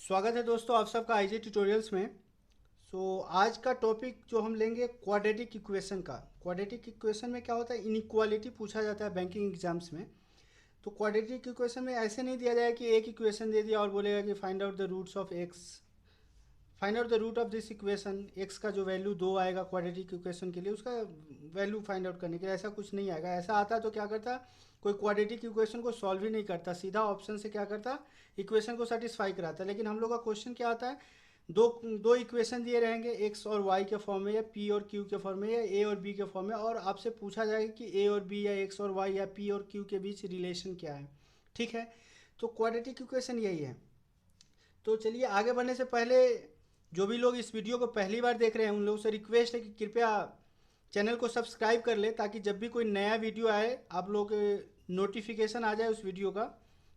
स्वागत है दोस्तों आप सबका आईजी ट्यूटोरियल्स में। आज का टॉपिक जो हम लेंगे क्वाड्रेटिक इक्वेशन का। क्वाड्रेटिक इक्वेशन में क्या होता है, इनइक्वालिटी पूछा जाता है बैंकिंग एग्जाम्स में। तो क्वाड्रेटिक इक्वेशन में ऐसे नहीं दिया जाए कि एक इक्वेशन दे दिया और बोलेगा कि find out the roots of x, find out the root of this equation. X का जो वैल्यू 2 आएगा क्वाड्रेटिक इक्वेशन के लिए, उसका वैल्यू फाइंड आउट करने के लिए ऐसा कुछ नहीं आएगा। ऐसा आता तो क्या करता, कोई क्वाड्रेटिक इक्वेशन को सॉल्व ही नहीं करता, सीधा ऑप्शन से क्या करता, इक्वेशन को सेटिस्फाई कराता। लेकिन हम लोग का क्वेश्चन क्या आता है, दो दो इक्वेशन दिए रहेंगे एक्स और वाई के फॉर्म में, या पी और क्यू के फॉर्म में, या ए और बी के फॉर्म में, और आपसे पूछा जाएगा कि ए और बी या एक्स और वाई या पी और क्यू के बीच रिलेशन क्या है। ठीक है, तो क्वाड्रेटिक इक्वेशन यही है। तो चलिए आगे बढ़ने से पहले जो भी लोग इस वीडियो को पहली बार देख रहे हैं उन लोगों से रिक्वेस्ट है कि कृपया चैनल को सब्सक्राइब कर ले, ताकि जब भी कोई नया वीडियो आए आप लोग नोटिफिकेशन आ जाए उस वीडियो का,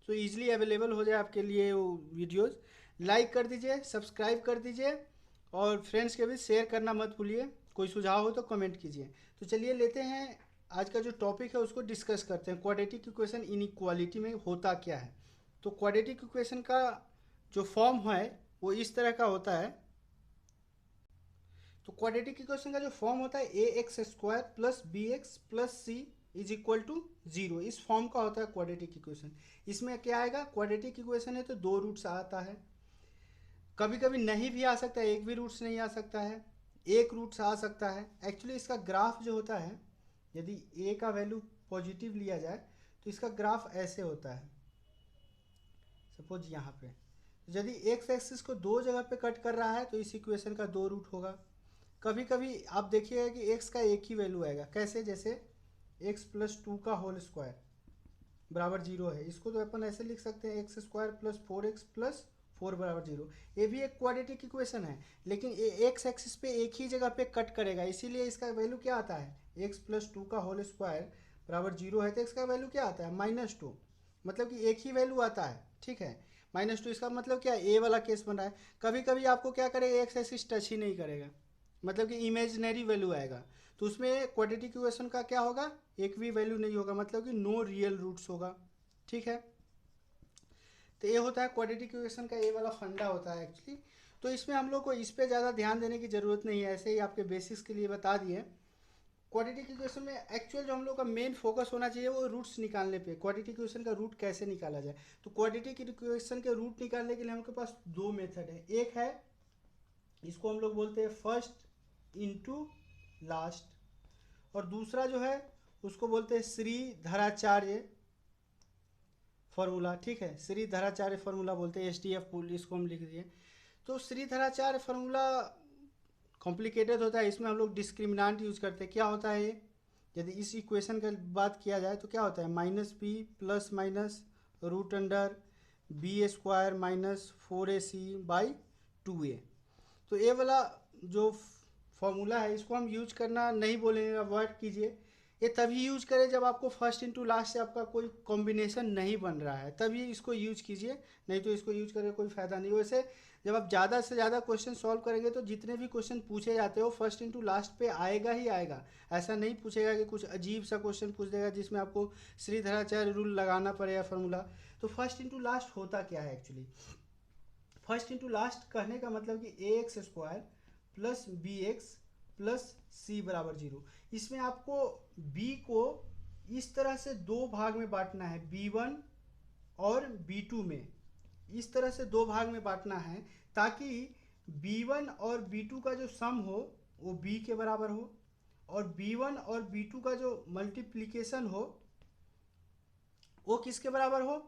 तो ईजिली अवेलेबल हो जाए आपके लिए वो वीडियोज़। लाइक कर दीजिए, सब्सक्राइब कर दीजिए, और फ्रेंड्स के भी शेयर करना मत भूलिए। कोई सुझाव हो तो कमेंट कीजिए। तो चलिए लेते हैं आज का जो टॉपिक है उसको डिस्कस करते हैं, क्वाड्रेटिक इक्वेशन इनइक्वालिटी में होता क्या है। तो क्वाड्रेटिक इक्वेशन का जो फॉर्म है वो इस तरह का होता है। तो क्वाड्रेटिक इक्वेशन का जो फॉर्म होता है a x square plus b x plus c is equal to zero, इस फॉर्म का होता है क्वाड्रेटिक इक्वेशन। इसमें क्या आएगा, क्वाड्रेटिक इक्वेशन है तो दो रूट्स आता है, कभी कभी नहीं भी आ सकता है, एक भी रूट्स नहीं आ सकता है, एक रूट्स आ सकता है। एक्चुअली इसका ग्राफ जो होता है, यदि ए का वैल्यू पॉजिटिव लिया जाए तो इसका ग्राफ ऐसे होता है। सपोज यहाँ पे यदि एक्स एक्सिस को दो जगह पे कट कर रहा है तो इस इक्वेशन का दो रूट होगा। कभी कभी आप देखिएगा कि एक्स का एक ही वैल्यू आएगा, कैसे, जैसे एक्स प्लस टू का होल स्क्वायर बराबर जीरो है, इसको तो अपन ऐसे लिख सकते हैं x square plus four x plus four बराबर जीरो। ये भी एक क्वाड्रेटिक इक्वेशन है, लेकिन ये एक्स एक्सिस पे एक ही जगह पे कट करेगा, इसीलिए इसका वैल्यू क्या आता है, एक्स प्लस टू का होल स्क्वायर बराबर जीरो है तो इसका वैल्यू क्या आता है, माइनस टू। मतलब कि एक ही वैल्यू आता है, ठीक है, माइनस टू। इसका मतलब क्या है, ए वाला केस बन रहा है। कभी कभी आपको क्या करेगा, एक्स एक्सिस टच ही नहीं करेगा, मतलब कि इमेजिनरी वैल्यू आएगा, तो उसमें क्वाड्रेटिक इक्वेशन का क्या होगा, एक भी वैल्यू नहीं होगा, मतलब कि नो रियल रूट्स होगा। ठीक है, तो ये होता है क्वाड्रेटिक इक्वेशन का, ये वाला फंडा होता है एक्चुअली। तो इसमें हम लोग को इस पर ज़्यादा ध्यान देने की ज़रूरत नहीं है, ऐसे ही आपके बेसिक्स के लिए बता दिए। क्वाड्रेटिक इक्वेशन में एक्चुअल जो हम लोग का मेन फोकस होना चाहिए वो रूट्स निकालने पे, क्वाड्रेटिक इक्वेशन का रूट कैसे निकाला जाए। तो क्वाड्रेटिक इक्वेशन के रूट निकालने के लिए हमारे पास दो मेथड है। एक है, इसको हम लोग बोलते हैं फर्स्ट इनटू लास्ट, और दूसरा जो है उसको बोलते हैं श्रीधराचार्य फॉर्मूला। ठीक है, श्रीधराचार्य फॉर्मूला बोलते हैं, SDF इसको हम लिख दिए। तो श्रीधराचार्य फॉर्मूला कॉम्प्लिकेटेड होता है, इसमें हम लोग डिस्क्रिमिनांट यूज करते हैं। क्या होता है, यदि इस इक्वेशन की बात किया जाए तो क्या होता है, minus b plus minus root under b square minus four a c by two a. तो ये वाला जो फॉर्मूला है इसको हम यूज करना नहीं बोलेंगे, अवॉइड कीजिए। ये तभी यूज करें जब आपको फर्स्ट इंटू लास्ट से आपका कोई कॉम्बिनेशन नहीं बन रहा है, तभी इसको यूज कीजिए, नहीं तो इसको यूज करके कोई फ़ायदा नहीं। वैसे जब आप ज़्यादा से ज़्यादा क्वेश्चन सॉल्व करेंगे तो जितने भी क्वेश्चन पूछे जाते हो फर्स्ट इंटू लास्ट पे आएगा ही आएगा। ऐसा नहीं पूछेगा कि कुछ अजीब सा क्वेश्चन पूछ देगा जिसमें आपको श्रीधराचार्य रूल लगाना पड़ेगा फॉर्मूला। तो फर्स्ट इंटू लास्ट होता क्या है एक्चुअली, फर्स्ट इंटू लास्ट कहने का मतलब कि a x square plus b x plus c बराबर जीरो। इसमें आपको b को इस तरह से दो भाग में बांटना है, b1 और b2 में, इस तरह से दो भाग में बांटना है, ताकि b1 और b2 का जो सम हो वो b के बराबर हो, और b1 और b2 का जो मल्टीप्लिकेशन हो वो किसके बराबर हो,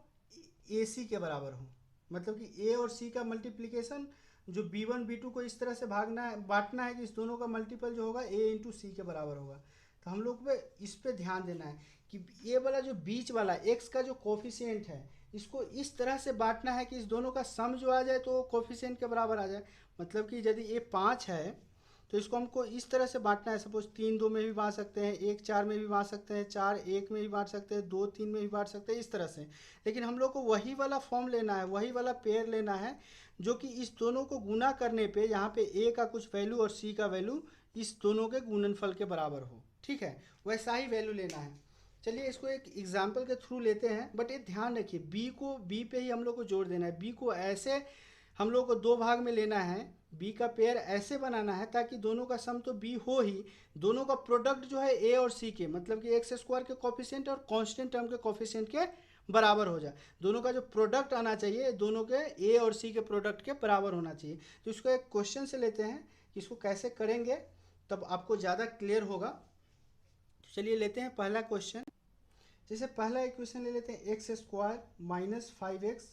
ए सी के बराबर हो। मतलब कि ए और सी का मल्टीप्लिकेशन जो बी वन बी टू को इस तरह से भागना है, बांटना है कि इस दोनों का मल्टीपल जो होगा ए इंटू सी के बराबर होगा। तो हम लोग पे इस पे ध्यान देना है कि ये वाला जो बीच वाला एक्स का जो कोफिशिएंट है इसको इस तरह से बांटना है कि इस दोनों का सम जो आ जाए तो कोफिशिएंट के बराबर आ जाए। मतलब कि यदि ये पाँच है तो इसको हमको इस तरह से बांटना है, सपोज तीन दो में भी बांट सकते हैं, एक चार में भी बांट सकते हैं, चार एक में भी बांट सकते हैं, दो तीन में भी बांट सकते हैं, इस तरह से। लेकिन हम लोग को वही वाला फॉर्म लेना है, वही वाला पेयर लेना है जो कि इस दोनों को गुना करने पे यहाँ पे ए का कुछ वैल्यू और सी का वैल्यू इस दोनों के गुणनफल के बराबर हो। ठीक है, वैसा ही वैल्यू लेना है। चलिए इसको एक एग्जाम्पल के थ्रू लेते हैं, बट ये ध्यान रखिए बी को बी पे ही हम लोग को जोड़ देना है, बी को ऐसे हम लोग को दो भाग में लेना है, बी का पेयर ऐसे बनाना है ताकि दोनों का सम तो बी हो ही, दोनों का प्रोडक्ट जो है ए और सी के, मतलब कि एक्स स्क्वायर के कोफिशिएंट और कांस्टेंट टर्म के कोफिशिएंट के बराबर हो जाए। दोनों का जो प्रोडक्ट आना चाहिए दोनों के ए और सी के प्रोडक्ट के बराबर होना चाहिए। तो इसको एक क्वेश्चन से लेते हैं कि इसको कैसे करेंगे, तब आपको ज़्यादा क्लियर होगा। तो चलिए लेते हैं पहला क्वेश्चन। जैसे पहला इक्वेशन ले लेते हैं, x square minus 5x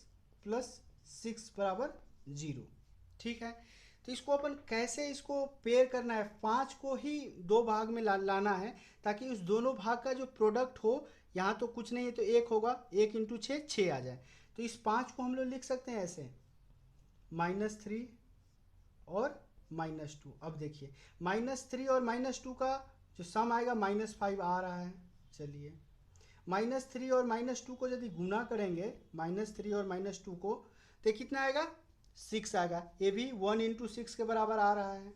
plus 6 बराबर 0। ठीक है, तो इसको अपन कैसे इसको पेयर करना है, 5 को ही दो भाग में लाना है ताकि उस दोनों भाग का जो प्रोडक्ट हो, यहाँ तो कुछ नहीं है तो 1 होगा, 1 इंटू 6 आ जाए। तो इस 5 को हम लोग लिख सकते हैं ऐसे, -3 और -2। अब देखिए -3 और -2 का जो सम आएगा -5 आ रहा है। चलिए -3 और -2 को यदि गुना करेंगे, -3 और -2 को, तो कितना आएगा, 6 आएगा। ये भी 1 इंटू 6 के बराबर आ रहा है।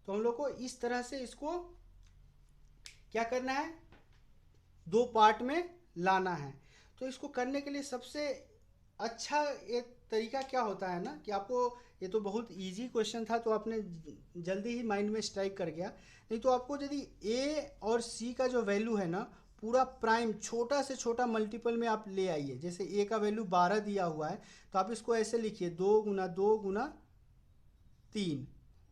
तो हम लोग को इस तरह से इसको क्या करना है, दो पार्ट में लाना है। तो इसको करने के लिए सबसे अच्छा एक तरीका क्या होता है ना, कि आपको, ये तो बहुत इजी क्वेश्चन था तो आपने जल्दी ही माइंड में स्ट्राइक कर गया, नहीं तो आपको यदि ए और सी का जो वैल्यू है ना, पूरा प्राइम छोटा से छोटा मल्टीपल में आप ले आइए। जैसे ए का वैल्यू 12 दिया हुआ है तो आप इसको ऐसे लिखिए, 2 गुना 2 गुना 3।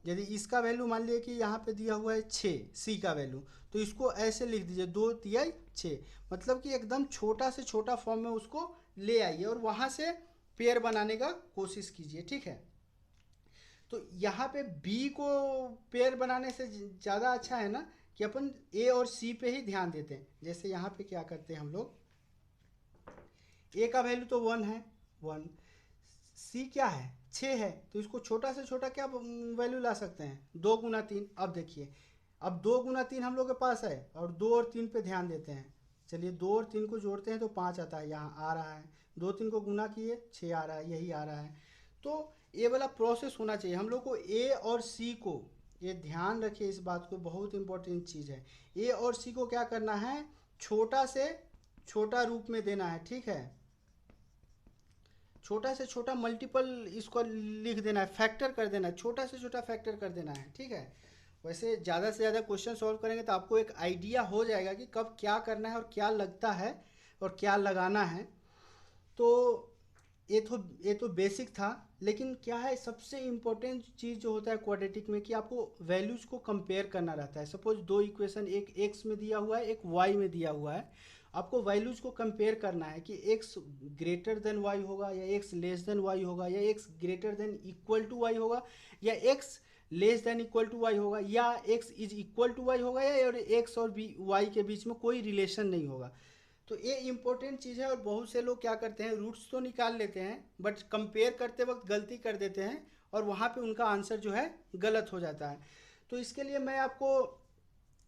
यदि इसका वैल्यू मान लिया कि यहाँ पे दिया हुआ है 6, सी का वैल्यू, तो इसको ऐसे लिख दीजिए, 2 तिहाई 6। मतलब कि एकदम छोटा से छोटा फॉर्म में उसको ले आइए और वहाँ से पेयर बनाने का कोशिश कीजिए। ठीक है, तो यहाँ पे बी को पेयर बनाने से ज़्यादा अच्छा है ना कि अपन ए और सी पे ही ध्यान देते हैं। जैसे यहाँ पे क्या करते हैं हम लोग, ए का वैल्यू तो 1 है, 1, सी क्या है, 6 है, तो इसको छोटा से छोटा क्या वैल्यू ला सकते हैं, 2 गुना 3। अब देखिए, अब 2 गुना 3 हम लोग के पास है और 2 और 3 पे ध्यान देते हैं। चलिए 2 और 3 को जोड़ते हैं तो 5 आता है, यहाँ आ रहा है, 2 3 को गुना किए 6 आ रहा है, यही आ रहा है। तो ये वाला प्रोसेस होना चाहिए हम लोग को। ए और सी को, ये ध्यान रखिए इस बात को, बहुत इंपॉर्टेंट चीज़ है। ए और सी को क्या करना है, छोटा से छोटा रूप में देना है। ठीक है, छोटा से छोटा मल्टीपल इसको लिख देना है, फैक्टर कर देना है, छोटा से छोटा फैक्टर कर देना है। ठीक है, वैसे ज़्यादा से ज़्यादा क्वेश्चन सॉल्व करेंगे तो आपको एक आइडिया हो जाएगा कि कब क्या करना है और क्या लगता है और क्या लगाना है। तो ये तो बेसिक था, लेकिन क्या है, सबसे इम्पोर्टेंट चीज़ जो होता है क्वाड्रेटिक में कि आपको वैल्यूज़ को कंपेयर करना रहता है। सपोज दो इक्वेशन, एक एक्स में दिया हुआ है, एक वाई में दिया हुआ है, आपको वैल्यूज़ को कंपेयर करना है कि एक्स ग्रेटर देन वाई होगा या एक्स लेस देन वाई होगा या x greater than equal to y होगा या x less than equal to y होगा या x is equal to y होगा या एक्स और वाई के बीच में कोई रिलेशन नहीं होगा। तो ये इंपॉर्टेंट चीज़ है और बहुत से लोग क्या करते हैं, रूट्स तो निकाल लेते हैं बट कंपेयर करते वक्त गलती कर देते हैं और वहाँ पे उनका आंसर जो है गलत हो जाता है। तो इसके लिए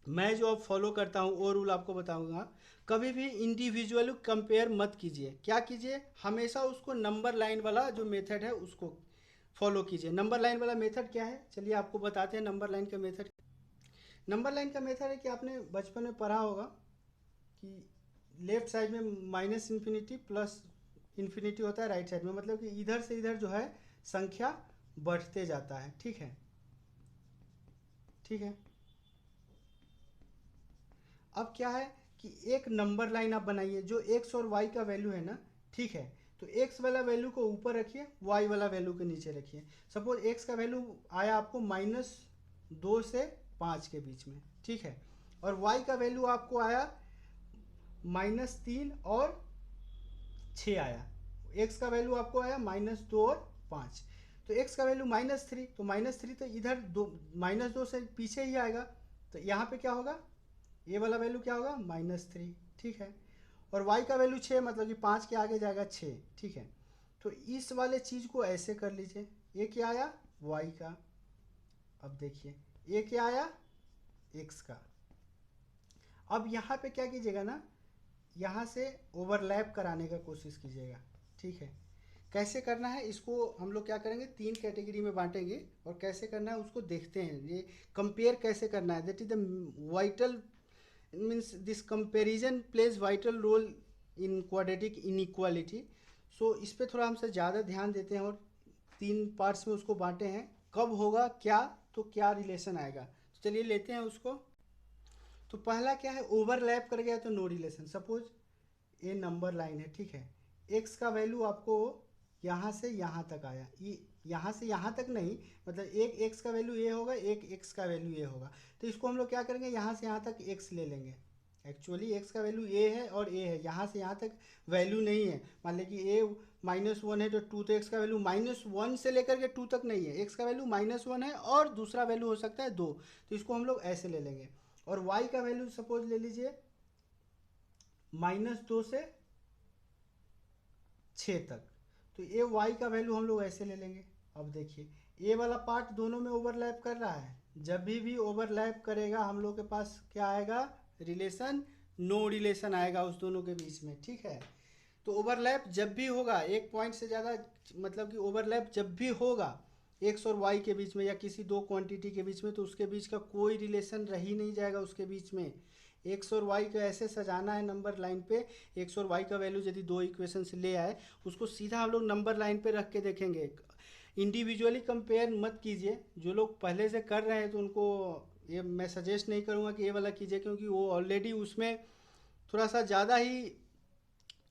मैं जो अब फॉलो करता हूँ वो रूल आपको बताऊँगा। कभी भी इंडिविजुअली कंपेयर मत कीजिए। क्या कीजिए, हमेशा उसको नंबर लाइन वाला जो मेथड है उसको फॉलो कीजिए। नंबर लाइन वाला मेथड क्या है, चलिए आपको बताते हैं नंबर लाइन का मेथड। नंबर लाइन का मेथड है कि आपने बचपन में पढ़ा होगा कि लेफ्ट साइड में माइनस इन्फिनिटी प्लस इन्फिनिटी होता है राइट साइड में, मतलब कि इधर से इधर जो है संख्या बढ़ते जाता है। ठीक है, ठीक है। अब क्या है कि एक नंबर लाइन आप बनाइए जो एक्स और वाई का वैल्यू है ना, ठीक है, तो एक्स वाला वैल्यू को ऊपर रखिए, वाई वाला वैल्यू के नीचे रखिए। सपोज एक्स का वैल्यू आया आपको -2 से 5 के बीच में, ठीक है, और वाई का वैल्यू आपको आया -3 और 6 आया। एक्स का वैल्यू आपको आया -2 और 5, तो एक्स का वैल्यू -3, तो -3 तो इधर -2 से पीछे ही आएगा, तो यहाँ पे क्या होगा, ये वाला वैल्यू क्या होगा, -3, ठीक है, और y का वैल्यू 6, मतलब कि 5 के आगे जाएगा 6, ठीक है। तो इस वाले चीज़ को ऐसे कर लीजिए, ये क्या आया y का, अब देखिए ये क्या आया x का। अब यहाँ पे क्या कीजिएगा ना, यहाँ से ओवरलैप कराने का कोशिश कीजिएगा, ठीक है। कैसे करना है इसको हम लोग क्या करेंगे, 3 कैटेगरी में बांटेंगे और कैसे करना है उसको देखते हैं। ये कंपेयर कैसे करना है, that is the vital means this comparison plays vital role in quadratic inequality। सो इस पे थोड़ा हमसे ज़्यादा ध्यान देते हैं और 3 पार्ट्स में उसको बांटे हैं, कब होगा क्या, तो क्या रिलेशन आएगा। तो चलिए लेते हैं उसको। तो पहला क्या है, ओवरलैप कर गया तो नो रिलेशन। सपोज ये नंबर लाइन है, ठीक है, एक्स का वैल्यू आपको यहाँ से यहाँ तक आया, ये यहाँ से यहाँ तक नहीं, मतलब एक एक्स का वैल्यू ये होगा, एक एक्स का वैल्यू ये होगा। तो इसको हम लोग क्या करेंगे, यहाँ से यहाँ तक एक्स ले लेंगे। एक्चुअली एक्स का वैल्यू ए है और ए है, यहाँ से यहाँ तक वैल्यू नहीं है। मान लें कि ए -1 है तो 2, तो एक्स का वैल्यू -1 से लेकर के 2 तक नहीं है, एक्स का वैल्यू -1 है और दूसरा वैल्यू हो सकता है 2। तो इसको हम लोग ऐसे ले लेंगे। और वाई का वैल्यू सपोज ले लीजिए -2 से 6 तक, तो ये वाई का वैल्यू हम लोग ऐसे ले लेंगे। अब देखिए ये वाला पार्ट दोनों में ओवरलैप कर रहा है, जब भी ओवरलैप करेगा हम लोग के पास क्या आएगा, रिलेशन, नो रिलेशन आएगा उस दोनों के बीच में, ठीक है। तो ओवरलैप जब भी होगा, एक पॉइंट से ज़्यादा, मतलब कि ओवरलैप जब भी होगा एक्स और वाई के बीच में या किसी दो क्वांटिटी के बीच में, तो उसके बीच का कोई रिलेशन रह ही नहीं जाएगा उसके बीच में। एक्स और वाई को ऐसे सजाना है नंबर लाइन पे, एक्स और वाई का वैल्यू यदि दो इक्वेशन से ले आए, उसको सीधा हम लोग नंबर लाइन पे रख के देखेंगे। इंडिविजुअली कंपेयर मत कीजिए, जो लोग पहले से कर रहे हैं तो उनको ये मैं सजेस्ट नहीं करूँगा कि ये वाला कीजिए, क्योंकि वो ऑलरेडी उसमें थोड़ा सा ज़्यादा ही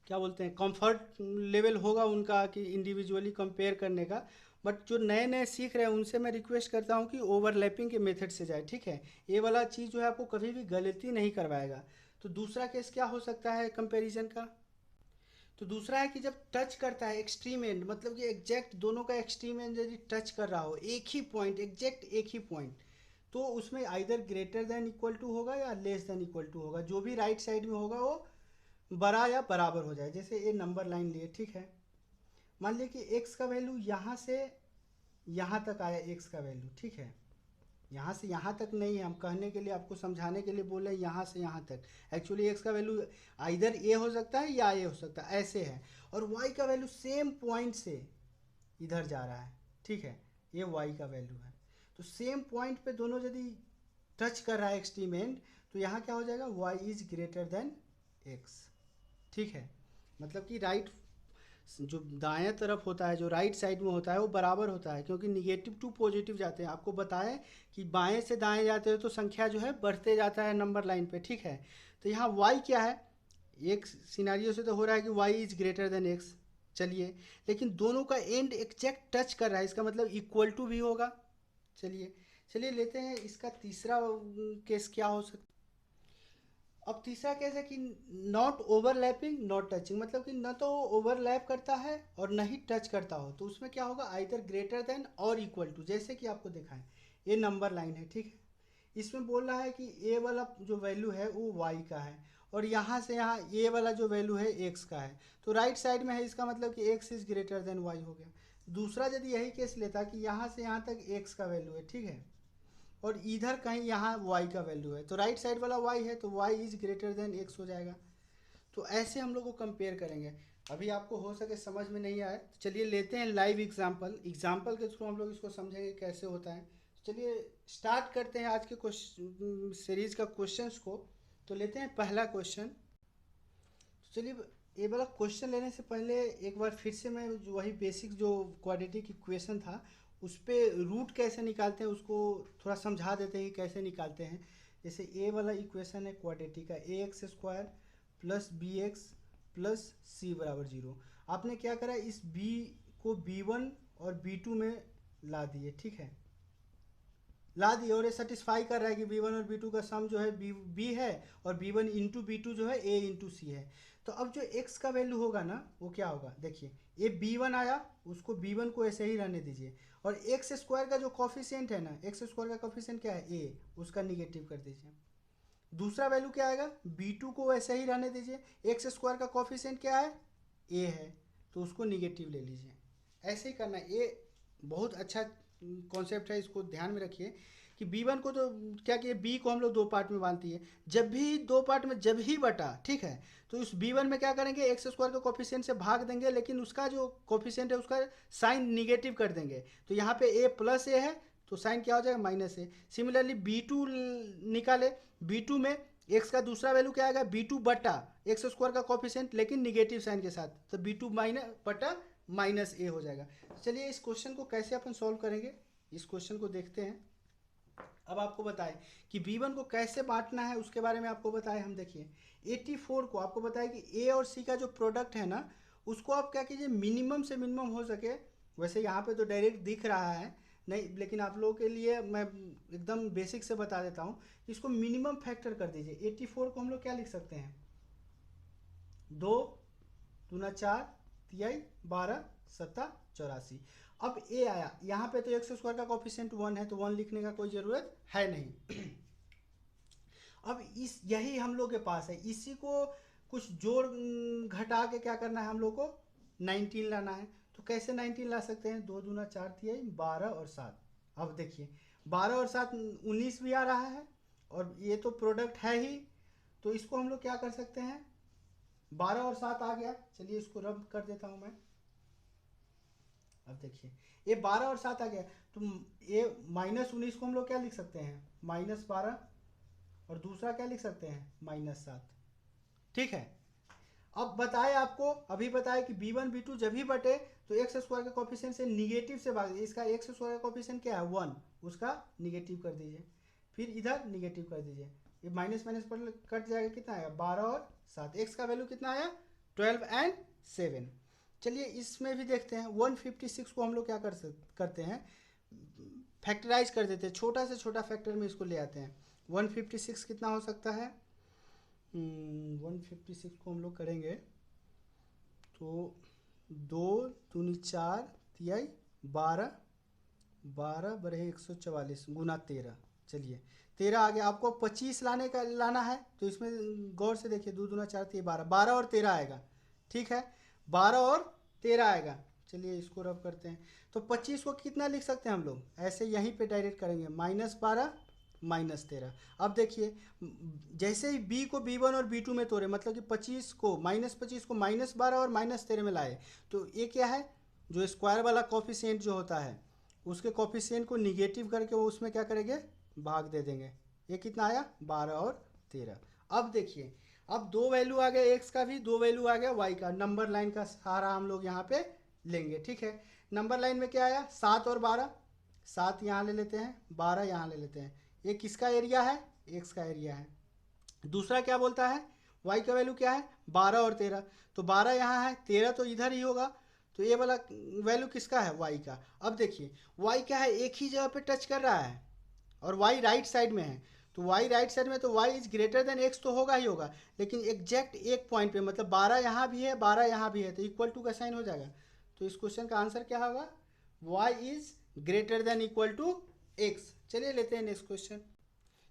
क्या बोलते हैं कंफर्ट लेवल होगा उनका कि इंडिविजुअली कंपेयर करने का। बट जो नए नए सीख रहे हैं उनसे मैं रिक्वेस्ट करता हूँ कि ओवरलैपिंग के मेथड से जाए, ठीक है। ये वाला चीज़ जो है आपको कभी भी गलती नहीं करवाएगा। तो दूसरा केस क्या हो सकता है कंपैरिजन का, तो दूसरा है कि जब टच करता है एक्सट्रीम एंड, मतलब कि एग्जैक्ट दोनों का एक्सट्रीम एंड यदि टच कर रहा हो, एक ही पॉइंट, एग्जैक्ट एक ही पॉइंट, तो उसमें either greater than equal to होगा या लेस देन इक्वल टू होगा। जो भी राइट साइड में होगा वो बड़ा या बराबर हो जाए। जैसे ये नंबर लाइन लिए, ठीक है, मान लिया कि x का वैल्यू यहाँ से यहाँ तक आया, x का वैल्यू, ठीक है, यहाँ से यहाँ तक नहीं है, हम कहने के लिए आपको समझाने के लिए बोले यहाँ से यहाँ तक। एक्चुअली x का वैल्यू आइदर ए हो सकता है या ए हो सकता है, ऐसे है। और y का वैल्यू सेम पॉइंट से इधर जा रहा है, ठीक है, ये y का वैल्यू है। तो सेम पॉइंट पे दोनों यदि टच कर रहा है एक्सट्रीम एंड, तो यहाँ क्या हो जाएगा, y is greater then x, ठीक है। मतलब कि राइट जो दाएं तरफ होता है, जो राइट साइड में होता है, वो बराबर होता है, क्योंकि निगेटिव टू पॉजिटिव जाते हैं। आपको बताएं कि बाएं से दाएं जाते हो तो संख्या जो है बढ़ते जाता है नंबर लाइन पे, ठीक है। तो यहाँ y क्या है, एक सिनारियो से तो हो रहा है कि y is greater then x, चलिए, लेकिन दोनों का एंड एग्जैक्ट टच कर रहा है, इसका मतलब इक्वल टू भी होगा। चलिए लेते हैं इसका तीसरा केस क्या हो सकता है। अब तीसरा केस है कि नॉट ओवरलैपिंग नॉट टचिंग, मतलब कि न तो ओवरलैप करता है और न ही टच करता हो। तो उसमें क्या होगा, आइदर ग्रेटर देन और इक्वल टू। जैसे कि आपको दिखाएं, ये नंबर लाइन है, ठीक है, इसमें बोल रहा है कि ए वाला जो वैल्यू है वो वाई का है, और यहाँ से यहाँ ए वाला जो वैल्यू है एक्स का है। तो राइट साइड में है, इसका मतलब कि x is greater than y हो गया। दूसरा यदि यही केस लेता कि यहाँ से यहाँ तक एक्स का वैल्यू है, ठीक है, और इधर कहीं यहाँ y का वैल्यू है, तो राइट साइड वाला y है, तो y is greater then x हो जाएगा। तो ऐसे हम लोग को कंपेयर करेंगे। अभी आपको हो सके समझ में नहीं आए तो चलिए लेते हैं लाइव एग्जाम्पल के थ्रू हम लोग इसको समझेंगे कैसे होता है। चलिए स्टार्ट करते हैं आज के क्वेश्चन सीरीज का क्वेश्चंस को। तो लेते हैं पहला क्वेश्चन। तो चलिए ये वाला क्वेश्चन लेने से पहले एक बार फिर से मैं वही बेसिक जो क्वाड्रेटिक इक्वेशन था उस पर रूट कैसे निकालते हैं उसको थोड़ा समझा देते हैं कि कैसे निकालते हैं। जैसे ए वाला इक्वेशन है क्वाड्रेटिक का, a x square plus b x plus c बराबर 0। आपने क्या करा, इस बी को b1 और b2 में ला दिए, ठीक है, ला दिए, और ये सेटिस्फाई कर रहा है कि b1 और b2 का सम जो है b है और b1 इंटू b2 जो है a इंटू सी है। तो अब जो x का वैल्यू होगा ना वो क्या होगा, देखिए ये b1 आया, उसको b1 को ऐसे ही रहने दीजिए, और एक्स स्क्वायर का जो कॉफिशिएंट है ना, एक्स स्क्वायर का कॉफिशिएंट क्या है a, उसका निगेटिव कर दीजिए। दूसरा वैल्यू क्या आएगा, b2 को वैसे ही रहने दीजिए, एक्स स्क्वायर का कॉफिशिएंट क्या है a है, तो उसको निगेटिव ले लीजिए। ऐसे ही करना है, ये बहुत अच्छा कॉन्सेप्ट है, इसको ध्यान में रखिए कि b1 को तो क्या किए, b को हम लोग दो पार्ट में बांधती है, जब भी दो पार्ट में जब ही बटा, ठीक है, तो उस b1 में क्या करेंगे, एक्स स्क्वायर का कोफिशिएंट से भाग देंगे, लेकिन उसका जो कोफिशिएंट है उसका साइन निगेटिव कर देंगे। तो यहाँ पे a प्लस ए है तो साइन क्या हो जाएगा, माइनस ए। सिमिलरली b2 निकाले, b2 में एक्स का दूसरा वैल्यू क्या आएगा, b2 बटा एक्स स्क्वायर का कोफिशिएंट लेकिन निगेटिव साइन के साथ, तो b2 माइनस बटा माइनस ए हो जाएगा। चलिए इस क्वेश्चन को कैसे अपन सॉल्व करेंगे, इस क्वेश्चन को देखते हैं। अब आपको बताएं कि b1 को कैसे बांटना है, उसके बारे में आपको बताएं हम। देखिए 84 को आपको बताया कि ए और सी का जो प्रोडक्ट है ना, उसको आप क्या कीजिए, मिनिमम से मिनिमम हो सके। वैसे यहाँ पे तो डायरेक्ट दिख रहा है नहीं, लेकिन आप लोगों के लिए मैं एकदम बेसिक से बता देता हूँ। इसको मिनिमम फैक्टर कर दीजिए। 84 को हम लोग क्या लिख सकते हैं, 2 दूना 4 तिहाई 12 सत्ता 84। अब ए आया यहाँ पे, तो एक्स स्क्वायर का कोफिशिएंट 1 है, तो 1 लिखने का कोई ज़रूरत है नहीं। अब इस यही हम लोग के पास है, इसी को कुछ जोड़ घटा के क्या करना है हम लोग को, 19 लाना है। तो कैसे 19 ला सकते हैं, 2 दूना 4 तिहाई 12 और 7। अब देखिए 12 और 7 19 भी आ रहा है, और ये तो प्रोडक्ट है ही, तो इसको हम लोग क्या कर सकते हैं, 12 और 7 आ गया। चलिए इसको रब कर देता हूं मैं। अब देखिए ये 12 और 7 आ गया, तो ये -19 को हम लोग क्या लिख सकते हैं, -12, और दूसरा क्या लिख सकते हैं, -7। ठीक है। अब बताए आपको, अभी बताए कि b1 b2 जब भी बटे तो एक्स स्क्वायर के कोफिशिएंट से निगेटिव से भाग दीजिए। इसका एक्स स्क्वायर का कोफिशिएंट क्या है, 1, उसका निगेटिव कर दीजिए, फिर इधर निगेटिव कर दीजिए। ये माइनस माइनस पर कट जाएगा, कितना आएगा, 12 और 7। एक्स का वैल्यू कितना आया, 12 और 7। चलिए इसमें भी देखते हैं। 156 को हम लोग क्या करते हैं, फैक्टराइज कर देते हैं, छोटा से छोटा फैक्टर में इसको ले आते हैं। 156 कितना हो सकता है, 156 को हम लोग करेंगे तो 2 दूनी 4 तिहाई 12, 12 बरे 144 गुना 13। चलिए 13 आ गया। आपको 25 लाना है, तो इसमें गौर से देखिए, 2 दूना 4 तिहाई 12, 12 और 13 आएगा। ठीक है, 12 और 13 आएगा। चलिए इसको रब करते हैं, तो 25 को कितना लिख सकते हैं हम लोग, ऐसे यहीं पे डायरेक्ट करेंगे, -12 -13। अब देखिए जैसे ही b को b1 और b2 में तोड़े, मतलब कि 25 को -12 और -13 में लाए, तो ये क्या है, जो स्क्वायर वाला कोफिशिएंट जो होता है, उसके कोफिशिएंट को निगेटिव करके वो उसमें क्या करेंगे, भाग दे देंगे। ये कितना आया, 12 और 13। अब देखिए, अब दो वैल्यू आ गया एक्स का भी, दो वैल्यू आ गया वाई का। नंबर लाइन का सहारा हम लोग यहाँ पे लेंगे। ठीक है, नंबर लाइन में क्या आया, 7 और 12, 7 यहाँ ले लेते हैं, 12 यहाँ ले लेते हैं। ये किसका एरिया है, एक्स का एरिया है। दूसरा क्या बोलता है, वाई का वैल्यू क्या है, 12 और 13, तो 12 यहाँ है, 13 तो इधर ही होगा, तो ये वाला वैल्यू किसका है, वाई का। अब देखिए वाई क्या है, एक ही जगह पे टच कर रहा है, और वाई राइट साइड में है, तो वाई राइट साइड में, तो y is greater than x तो होगा ही होगा, लेकिन एग्जैक्ट एक पॉइंट पे, मतलब 12 यहाँ भी है 12 यहाँ भी है, तो इक्वल टू का साइन हो जाएगा। तो इस क्वेश्चन का आंसर क्या होगा, y is greater than equal to x. चलिए लेते हैं नेक्स्ट क्वेश्चन।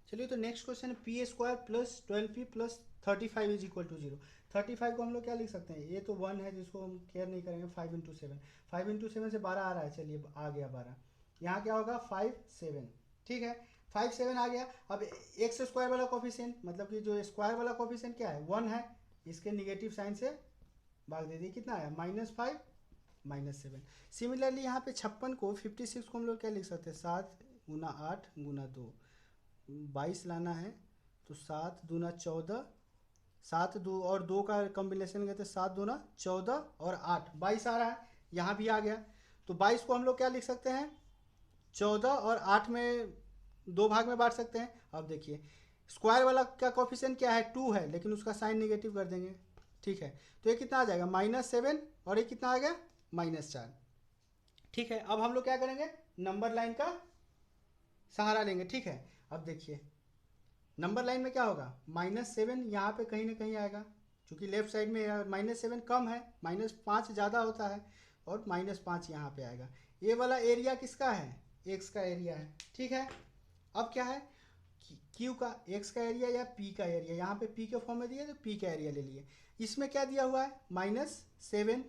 चलिए तो next question, p square plus 12p plus 35 is equal to 0। 35 को हम लोग क्या लिख सकते हैं, ये तो 1 है जिसको हम केयर नहीं करेंगे, 5 इंटू 7, 5 इंटू 7 से 12 आ रहा है। चलिए आ गया 12, यहाँ क्या होगा 5 7। ठीक है, 5 7 आ गया। अब एक्स स्क्वायर वाला कोफिशिएंट, मतलब कि जो स्क्वायर वाला कोफिशिएंट क्या है, 1 है, इसके निगेटिव साइन से भाग दे दिए, कितना आया, -5 -7। सिमिलरली यहाँ पे 56 को 56 को हम लोग क्या लिख सकते हैं, 7 गुना 8 गुना 2, 22 लाना है, तो 7 दूना 14, 7 2 और 2 का कॉम्बिनेशन करते 7 दूना 14 और 8 22 आ रहा है, यहाँ भी आ गया। तो 22 को हम लोग क्या लिख सकते हैं, 14 और 8 में 2 भाग में बांट सकते हैं। अब देखिए स्क्वायर वाला का कोफिशिएंट क्या है, 2 है, लेकिन उसका साइन नेगेटिव कर देंगे। ठीक है, तो ये कितना आ जाएगा, -7, और ये कितना आ गया, -4। ठीक है, अब हम लोग क्या करेंगे, नंबर लाइन का सहारा लेंगे। ठीक है, अब देखिए नंबर लाइन में क्या होगा, -7 यहाँ पे कहीं ना कहीं आएगा, क्योंकि लेफ्ट साइड में -7 कम है, -5 ज़्यादा होता है, और -5 यहाँ पे आएगा। ये वाला एरिया किसका है, एक्स का एरिया है। ठीक है, अब क्या है, क्यू का एक्स का एरिया या पी का एरिया, यहाँ पे पी के फॉर्म में दिया तो पी का एरिया ले लिए। इसमें क्या दिया हुआ है, -7,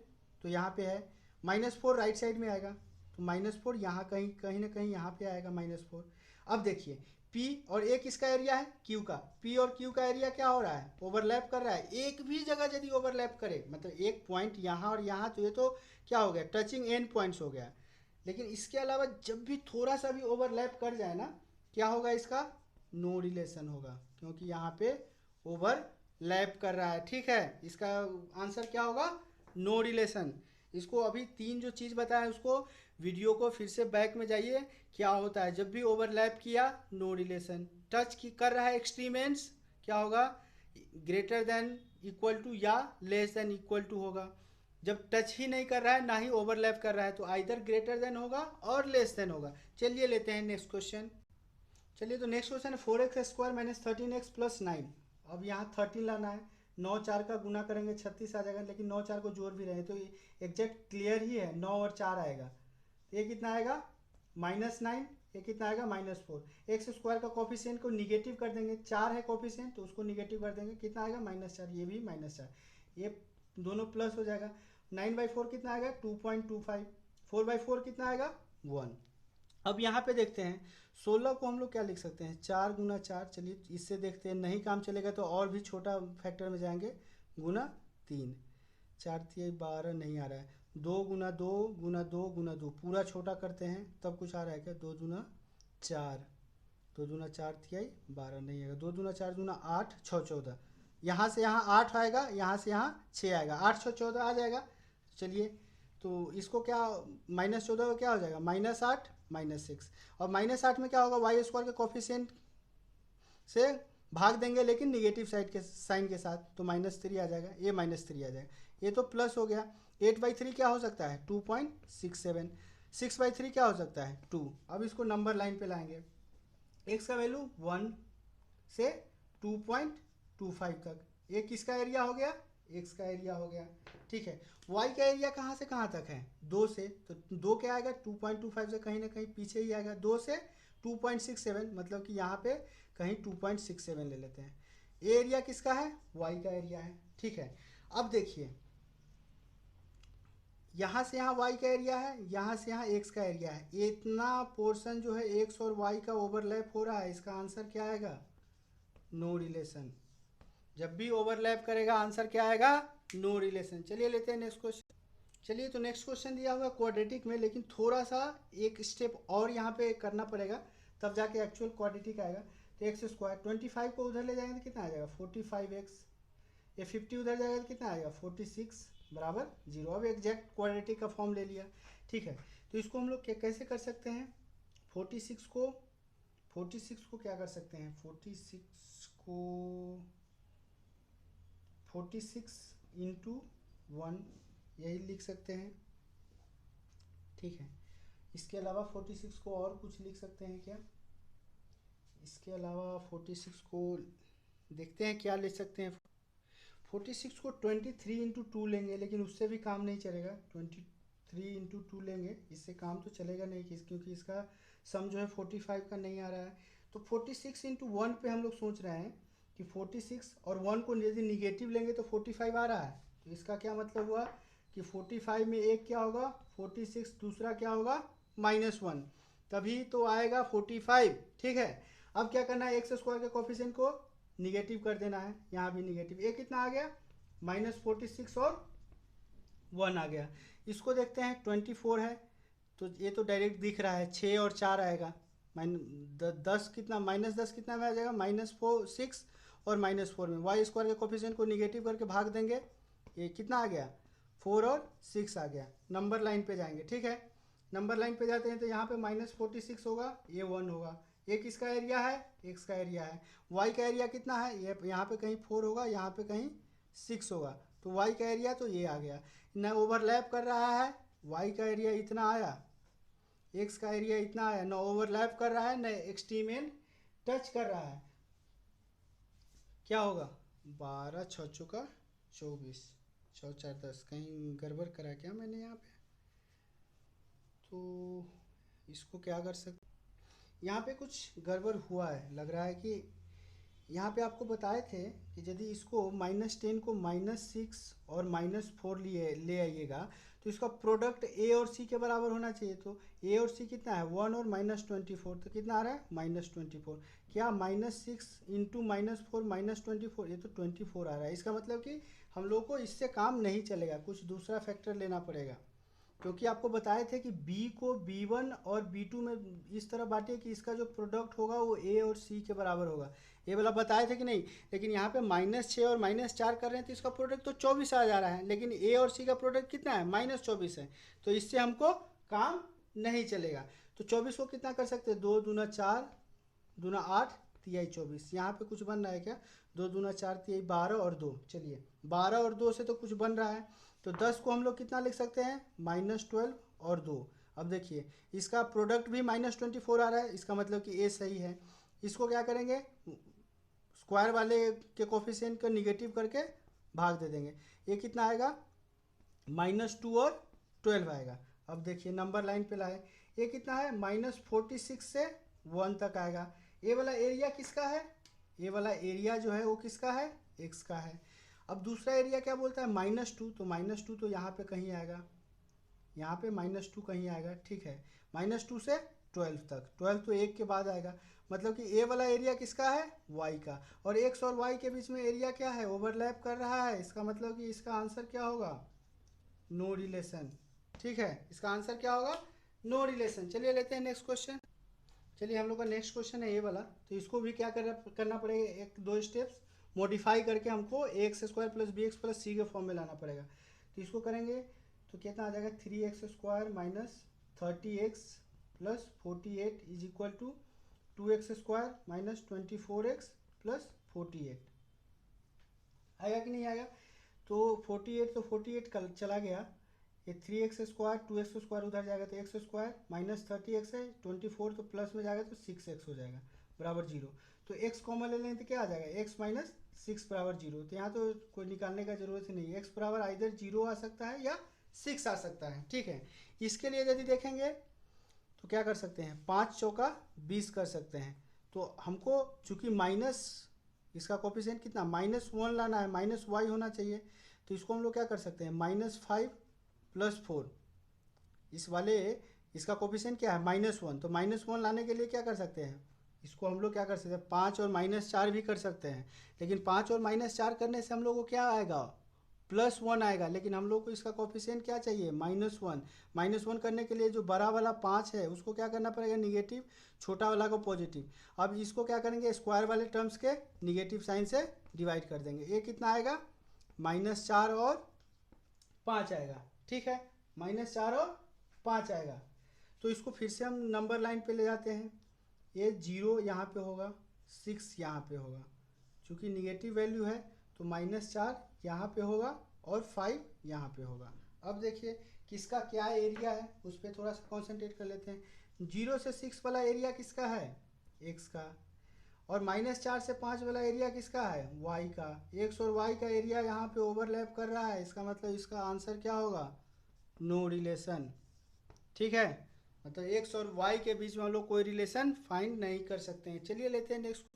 तो यहाँ पे है, -4 राइट साइड में आएगा, तो -4 यहाँ कहीं ना कहीं यहाँ पे आएगा -4। अब देखिए P और ए किसका एरिया है, Q का। P और Q का एरिया क्या हो रहा है, ओवरलैप कर रहा है। एक भी जगह यदि ओवरलैप करे, मतलब एक पॉइंट यहाँ और यहाँ, तो ये तो क्या हो गया, टचिंग एंड पॉइंट्स हो गया। लेकिन इसके अलावा जब भी थोड़ा सा भी ओवरलैप कर जाए ना, क्या होगा, इसका नो रिलेशन होगा, क्योंकि यहाँ पे ओवरलैप कर रहा है। ठीक है, इसका आंसर क्या होगा, नो रिलेशन। इसको अभी तीन जो चीज़ बताया उसको वीडियो को फिर से बैक में जाइए, क्या होता है जब भी ओवरलैप किया नो रिलेशन, टच की कर रहा है एक्सट्रीम एंड्स क्या होगा, ग्रेटर देन इक्वल टू या लेस देन इक्वल टू होगा। जब टच ही नहीं कर रहा है ना ही ओवरलैप कर रहा है तो आइदर ग्रेटर देन होगा और लेस देन होगा। चलिए लेते हैं नेक्स्ट क्वेश्चन। चलिए तो नेक्स्ट क्वेश्चन है 4x² माइनस 13x प्लस 9। अब यहाँ 13 लाना है, 9 4 का गुना करेंगे 36 आ जाएगा, लेकिन 9 4 को जोड़ भी रहे हैं तो ये एग्जैक्ट क्लियर ही है, 9 और 4 आएगा तो ये कितना आएगा -9, ये कितना आएगा -4। एक्स स्क्वायर का कॉफिशिएंट को निगेटिव कर देंगे, 4 है कॉफिशिएंट तो उसको निगेटिव कर देंगे, कितना आएगा -4, ये भी -4, ये दोनों प्लस हो जाएगा। 9/4 कितना आएगा 2.25, 4/4 कितना आएगा 1। अब यहाँ पे देखते हैं 16 को हम लोग क्या लिख सकते हैं 4 गुना 4, चलिए इससे देखते हैं, नहीं काम चलेगा तो और भी छोटा फैक्टर में जाएंगे, गुना 3, 4 3 12 नहीं आ रहा है, 2 गुना 2 गुना 2 गुना 2, पूरा छोटा करते हैं तब कुछ आ रहा है क्या, 2 दूना 4, 2 दूना 4 3 12 नहीं आएगा, 2 दूना 4 दूना 8 6 14, यहाँ से यहाँ 8 आएगा, यहाँ से यहाँ 6 आएगा, 8 6 14 आ जाएगा। चलिए तो इसको क्या -14 का क्या हो जाएगा -8 -6, और -8 में क्या होगा वाई स्क्वायर के कॉफिशिएंट से भाग देंगे लेकिन निगेटिव साइड के साइन के साथ, तो -3 आ जाएगा, ये -3 आ जाएगा, ये तो प्लस हो गया। 8/3 क्या हो सकता है 2.67, 6/3 क्या हो सकता है 2। अब इसको नंबर लाइन पे लाएंगे, x का वैल्यू 1 से 2.25 तक, ये किसका एरिया हो गया x का एरिया हो गया, ठीक है। y का एरिया कहाँ से कहाँ तक है 2 से, तो 2 क्या आएगा 2.25 से कहीं ना कहीं पीछे ही आएगा, 2 से 2.67, मतलब कि यहाँ पे कहीं 2.67 ले लेते हैं। ये एरिया किसका है y का एरिया है, ठीक है। अब देखिए यहाँ से यहाँ y का एरिया है, यहाँ से यहाँ x का एरिया है, इतना पोर्शन जो है x और y का ओवरलैप हो रहा है, इसका आंसर क्या आएगा नो रिलेशन। जब भी ओवरलैप करेगा आंसर क्या आएगा नो रिलेशन। चलिए लेते हैं नेक्स्ट क्वेश्चन। चलिए तो नेक्स्ट क्वेश्चन दिया हुआ क्वाड्रेटिक में, लेकिन थोड़ा सा एक स्टेप और यहाँ पे करना पड़ेगा तब जाके एक्चुअल क्वाड्रेटिक आएगा। तो x² 25 को उधर ले जाएंगे तो कितना आ जाएगा 45x, ये 50 उधर जाएगा तो कितना आएगा 46 बराबर 0। अब एग्जैक्ट क्वाड्रेटिक का फॉर्म ले लिया, ठीक है। तो इसको हम लोग कैसे कर सकते हैं, 46 को क्या कर सकते हैं, 46 इंटू 1 यही लिख सकते हैं, ठीक है। इसके अलावा 46 को और कुछ लिख सकते हैं क्या, इसके अलावा 46 को देखते हैं क्या ले सकते हैं। 46 को 23 इंटू 2 लेंगे, लेकिन उससे भी काम नहीं चलेगा, 23 इंटू 2 लेंगे, इससे काम तो चलेगा नहीं क्योंकि इसका सम जो है 45 का नहीं आ रहा है। तो 46 इंटू 1 पे हम लोग सोच रहे हैं कि 46 और 1 को यदि निगेटिव लेंगे तो 45 आ रहा है, तो इसका क्या मतलब हुआ कि 45 में एक क्या होगा 46, दूसरा क्या होगा -1, तभी तो आएगा 45, ठीक है। अब क्या करना है x² के कोफिशिएंट को निगेटिव कर देना है, यहाँ भी निगेटिव, ये कितना आ गया -46 और 1 आ गया। इसको देखते हैं 24 है तो ये तो डायरेक्ट दिख रहा है, 6 और 4 आएगा, 10 कितना -10 कितना में आ जाएगा -6 और -4 में y² के कोफिशिएंट को निगेटिव करके भाग देंगे, ये कितना आ गया 4 और 6 आ गया। नंबर लाइन पे जाएंगे, ठीक है। नंबर लाइन पे जाते हैं तो यहाँ पे -46 होगा, ये 1 होगा, ये किसका एरिया है x का एरिया है। y का एरिया कितना है, ये यहाँ पे कहीं 4 होगा, यहाँ पे कहीं 6 होगा, तो y का एरिया तो ये आ गया, न ओवरलैप कर रहा है, y का एरिया इतना आया, x का एरिया इतना आया, न ओवरलैप कर रहा है न एक्सट्रीम एंड टच कर रहा है, क्या होगा 12 6 चौका 24 6 4 10, कहीं गड़बड़ करा क्या मैंने यहाँ पे, तो इसको क्या कर सकते, यहाँ पे कुछ गड़बड़ हुआ है, लग रहा है कि यहाँ पे आपको बताए थे कि यदि इसको -10 को -6 और -4 ले आइएगा तो इसका प्रोडक्ट a और c के बराबर होना चाहिए, तो a और c कितना है 1 और -24, तो कितना आ रहा है -24, क्या -6 इंटू -4 -24, ये तो 24 आ रहा है। इसका मतलब कि हम लोग को इससे काम नहीं चलेगा, कुछ दूसरा फैक्टर लेना पड़ेगा, क्योंकि आपको बताए थे कि B को B1 और B2 में इस तरह बांटे कि इसका जो प्रोडक्ट होगा वो A और C के बराबर होगा, ये वाला बताए थे कि नहीं। लेकिन यहाँ पे -6 और -4 कर रहे हैं तो इसका प्रोडक्ट तो 24 आ जा रहा है, लेकिन A और C का प्रोडक्ट कितना है, -24 है, तो इससे हमको काम नहीं चलेगा। तो 24 को कितना कर सकते हैं, 2 दूना 4, दूना 8, तिहाई 24। यहाँ पे कुछ बन रहा है क्या, 2 दूना 4 तिहाई 12 और 2, चलिए 12 और 2 से तो कुछ बन रहा है। तो 10 को हम लोग कितना लिख सकते हैं, -12 और 2। अब देखिए इसका प्रोडक्ट भी -24 आ रहा है, इसका मतलब कि ए सही है। इसको क्या करेंगे, स्क्वायर वाले के कोफिशिएंट को निगेटिव करके भाग दे देंगे, ये कितना आएगा, -2 और 12 आएगा। अब देखिए नंबर लाइन पे लाए, ये कितना है, -46 से 1 तक आएगा। ये वाला एरिया किसका है, ये वाला एरिया जो है वो किसका है, x का है। अब दूसरा एरिया क्या बोलता है, -2, तो -2 तो यहाँ पे कहीं आएगा, यहाँ पे -2 कहीं आएगा, ठीक है। -2 से 12 तक, 12 तो 1 के बाद आएगा, मतलब कि ए वाला एरिया किसका है, y का। और x और y के बीच में एरिया क्या है, ओवरलैप कर रहा है, इसका मतलब कि इसका आंसर क्या होगा, नो रिलेशन। ठीक है, इसका आंसर क्या होगा, नो रिलेशन। चलिए लेते हैं नेक्स्ट क्वेश्चन। चलिए हम लोग का नेक्स्ट क्वेश्चन है ये वाला, तो इसको भी क्या करना पड़ेगा, एक दो स्टेप्स मॉडिफाई करके हमको ax² + bx + c के फॉर्म में लाना पड़ेगा। तो इसको करेंगे तो कितना आ जाएगा, 3x² - 30x + 48 = 2x² - 24x + 48 आएगा कि नहीं आएगा। तो 48 तो 48 कल चला गया, ये 3x² 2x² उधर जाएगा तो x² - 30x है, 24 तो प्लस में जाएगा तो 6x हो जाएगा बराबर 0। तो x कॉमन ले लें तो क्या आ जाएगा, x - 6 बराबर 0। तो यहाँ तो कोई निकालने का जरूरत ही नहीं है, x बराबर आइदर 0 आ सकता है या 6 आ सकता है। ठीक है, इसके लिए यदि देखेंगे तो क्या कर सकते हैं, 5 चौका 20 कर सकते हैं। तो हमको चूंकि माइनस इसका कोफिशिएंट कितना, -1 लाना है, -y होना चाहिए। तो इसको हम लोग क्या कर सकते हैं, -5 + 4, इस वाले इसका कोफिशिएंट क्या है, -1, तो -1 लाने के लिए क्या कर सकते हैं, इसको हम लोग क्या कर सकते हैं, 5 और -4 भी कर सकते हैं। लेकिन 5 और -4 करने से हम लोग को क्या आएगा, +1 आएगा, लेकिन हम लोग को इसका कोफिशिएंट क्या चाहिए, -1। -1 करने के लिए जो बड़ा वाला 5 है उसको क्या करना पड़ेगा, निगेटिव, छोटा वाला को पॉजिटिव। अब इसको क्या करेंगे, स्क्वायर वाले टर्म्स के निगेटिव साइन से डिवाइड कर देंगे, ये कितना आएगा, -4 और 5 आएगा। ठीक है, -4 और 5 आएगा। तो इसको फिर से हम नंबर लाइन पे ले जाते हैं, ये 0 यहाँ पे होगा, 6 यहाँ पे होगा, चूँकि निगेटिव वैल्यू है तो -4 यहाँ पे होगा और 5 यहाँ पे होगा। अब देखिए किसका क्या एरिया है उस पर थोड़ा सा कॉन्सेंट्रेट कर लेते हैं। 0 से 6 वाला एरिया किसका है, x का, और -4 से 5 वाला एरिया किसका है, y का। x और y का एरिया यहाँ पे ओवरलैप कर रहा है, इसका मतलब इसका आंसर क्या होगा, नो रिलेशन। ठीक है, मतलब x और y के बीच में हम लोग कोई रिलेशन फाइंड नहीं कर सकते हैं। चलिए लेते हैं नेक्स्ट।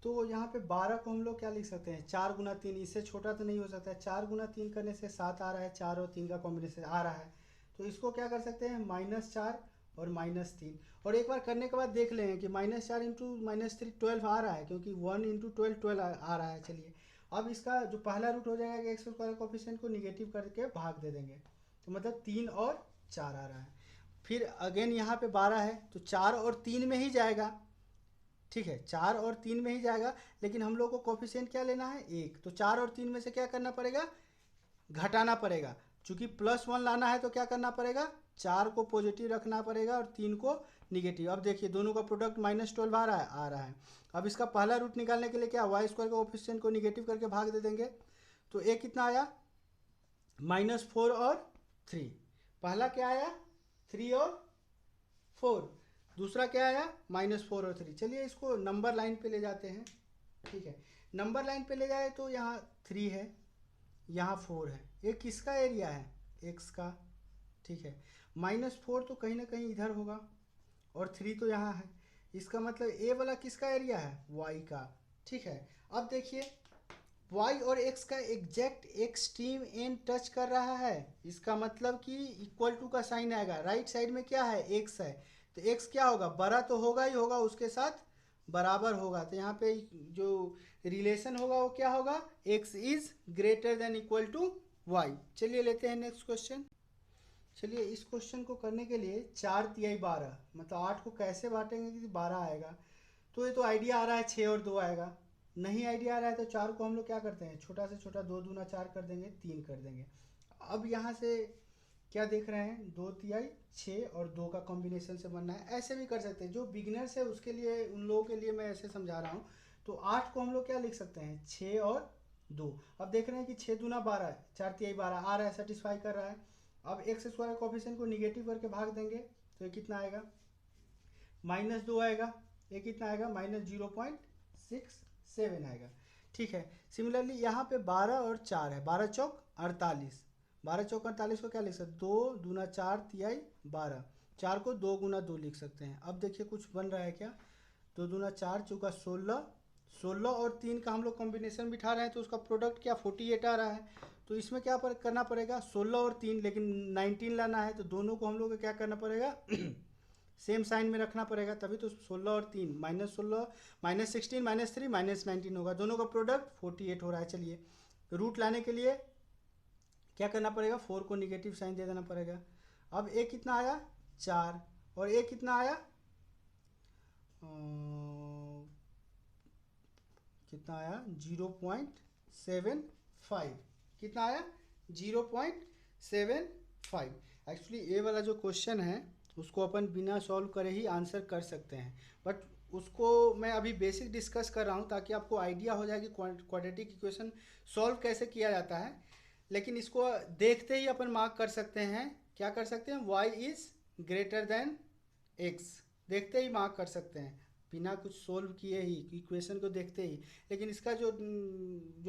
तो यहाँ पे 12 को हम लोग क्या लिख सकते हैं, 4 × 3, इससे छोटा तो नहीं हो सकता है, 4 × 3 करने से 7 आ रहा है, 4 और 3 का कॉम्बिनेशन आ रहा है। तो इसको क्या कर सकते हैं, -4 और -3, और एक बार करने के बाद देख लेंगे कि -4 × -3 12 आ रहा है, क्योंकि 1 × 12 12 आ रहा है। चलिए अब इसका जो पहला रूट हो जाएगा कि x² कोफिशिएंट को निगेटिव करके भाग दे देंगे, तो मतलब 3 और 4 आ रहा है। फिर अगेन यहाँ पे 12 है तो 4 और 3 में ही जाएगा, ठीक है, 4 और 3 में ही जाएगा, लेकिन हम लोग को कोफिशिएंट क्या लेना है, 1। तो 4 और 3 में से क्या करना पड़ेगा, घटाना पड़ेगा। चूंकि +1 लाना है तो क्या करना पड़ेगा, 4 को पॉजिटिव रखना पड़ेगा और 3 को निगेटिव। अब देखिए दोनों का प्रोडक्ट -12 आ रहा है। अब इसका पहला रूट निकालने के लिए क्या, y² का कोफिशिएंट को निगेटिव करके भाग दे देंगे। तो एक कितना आया, -4 और 3। पहला क्या आया, 3 और 4, दूसरा क्या आया, -4 और 3। चलिए इसको नंबर लाइन पे ले जाते हैं। ठीक है, नंबर लाइन पे ले जाए तो यहाँ 3 है, यहाँ 4 है, ये किसका एरिया है, x का। ठीक है, -4 तो कहीं ना कहीं इधर होगा और 3 तो यहाँ है, इसका मतलब ए वाला किसका एरिया है, y का। ठीक है, अब देखिए y और x का एग्जैक्ट एक्सट्रीम एंड टच कर रहा है, इसका मतलब कि इक्वल टू का साइन आएगा। राइट साइड में क्या है, x है, तो x क्या होगा, बड़ा तो होगा ही होगा, उसके साथ बराबर होगा। तो यहाँ पे जो रिलेशन होगा वो क्या होगा, x is greater than equal to y। चलिए लेते हैं नेक्स्ट क्वेश्चन। चलिए इस क्वेश्चन को करने के लिए 4×3 12 मतलब 8 को कैसे बांटेंगे कि 12 आएगा। तो ये तो आइडिया आ रहा है 6 और 2 आएगा। नहीं आइडिया आ रहा है तो 4 को हम लोग क्या करते हैं, छोटा से छोटा 2×4 कर देंगे, 3 कर देंगे। अब यहाँ से क्या देख रहे हैं, 2×3 6 और 2 का कॉम्बिनेशन से बनना है। ऐसे भी कर सकते हैं, जो बिगिनर्स है उसके लिए, उन लोगों के लिए मैं ऐसे समझा रहा हूँ। तो 8 को हम लोग क्या लिख सकते हैं, 6 और 2। अब देख रहे हैं कि 6×2 12 है, 4×3 12 आ रहा है, सेटिस्फाई कर रहा है। अब एक्स स्क्वायर कोफिशिएंट को निगेटिव करके भाग देंगे तो ये कितना आएगा, -2 आएगा। ये कितना आएगा, -0.67 आएगा। ठीक है। सिमिलरली यहाँ पे 12 और 4 है, 12 चौक 48, 12 चौक 48 को क्या लिख सकते हैं, 2×4=12, 4 को 2×2 लिख सकते हैं। अब देखिए कुछ बन रहा है क्या, 2×4 चौका 16, 16 और 3 का हम लोग कॉम्बिनेशन बिठा रहे हैं तो उसका प्रोडक्ट क्या 48 आ रहा है। तो इसमें क्या करना पड़ेगा, 16 और 3, लेकिन 19 लाना है तो दोनों को हम लोग को क्या करना पड़ेगा सेम साइन में रखना पड़ेगा, तभी तो 16 और 3 -16 -16 -3 -19 होगा, दोनों का प्रोडक्ट 48 हो रहा है। चलिए रूट लाने के लिए क्या करना पड़ेगा, 4 को निगेटिव साइन दे देना पड़ेगा। अब ए कितना आया 4 और ए कितना आया कितना आया 0.75, कितना आया 0.75। एक्चुअली ए वाला जो क्वेश्चन है उसको अपन बिना सॉल्व करे ही आंसर कर सकते हैं, बट उसको मैं अभी बेसिक डिस्कस कर रहा हूँ ताकि आपको आइडिया हो जाए कि क्वाड्रेटिक इक्वेशन सॉल्व कैसे किया जाता है। लेकिन इसको देखते ही अपन मार्क कर सकते हैं, क्या कर सकते हैं, y is greater than x, देखते ही मार्क कर सकते हैं बिना कुछ सोल्व किए ही, इक्वेशन को देखते ही। लेकिन इसका जो